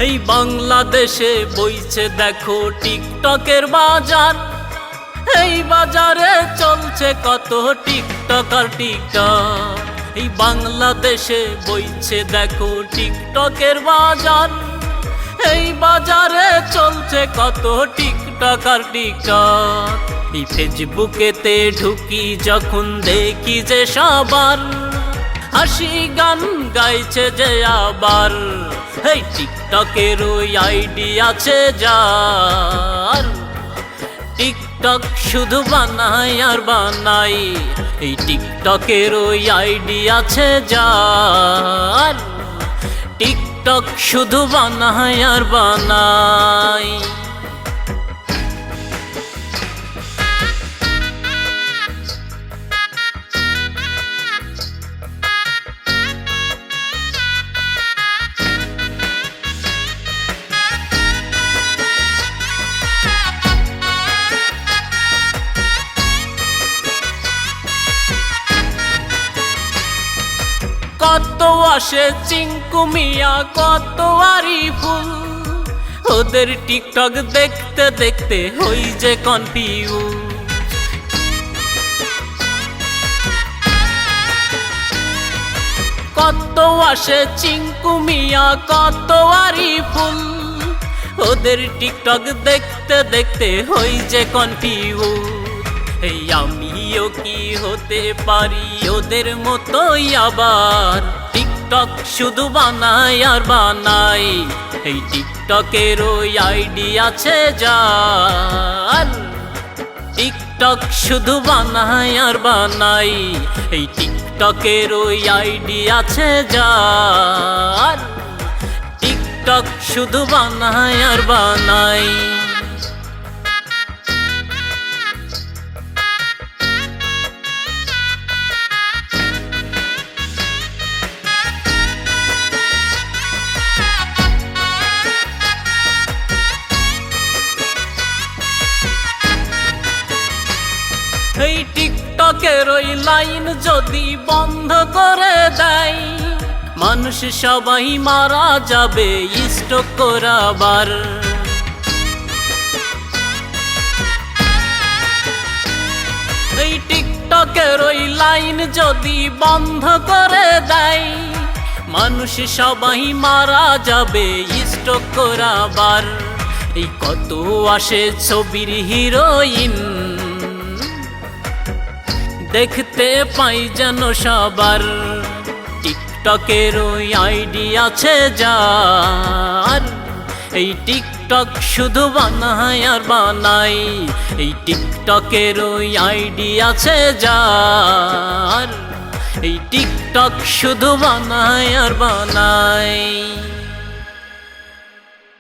এই বাংলাদেশে বইছে দেখো টিকটকের বাজার। এই বাজারে চলছে কত টিকটক আর টিকটক। এই বাংলাদেশে বইছে দেখো টিকটকের বাজার। এই বাজারে চলছে কত টিকটক আর টিকটক। এই ফেসবুকেতে ঢুকি যখন দেখি যে সবার হাসি গান গাইছে যে আবার। এই টিকটকের ওই আইডি আছে যার, টিকটক শুধু বানাই আর বানাই। এই টিকটকের ওই আইডি আছে যার, টিকটক শুধু বানাই আর বানাই। কত আসে চিঙ্কু মিয়া, কত আরিফুল, ওদের টিকটক দেখতে দেখতে হই যে কনফিউজ। কত আসে চিঙ্কু মিয়া, কত আরিফুল, ওদের টিকটক দেখতে দেখতে হই যে কনফিউজ। এই আমিও কি হতে পারি ওদের মতোই আবার, টিকটক শুধু বানাই আর বানাই। এই টিকটকের ওই আইডি আছে যার, টিকটক শুধু বানাই আর বানাই। এই টিকটকের ওই আইডি আছে যার, টিকটক শুধু বানাই আর বানাই। এই টিকটকের ওই লাইন যদি বন্ধ করে দেয়, মানুষ সবাই মারা যাবে স্ট্রোক করাবার। এই টিকটকের ওই লাইন যদি বন্ধ করে দেয়, মানুষ সবাই মারা যাবে স্ট্রোক করাবার। এই কত আসে ছবির হিরোইন, দেখতে পাই যেন সবার। টিকটকের ওই আইডি আছে যার, এই টিকটক শুধু বানাই আর বানাই। এই টিকটকের ওই আইডি আছে যার, এই টিকটক শুধু বানাই আর বানাই।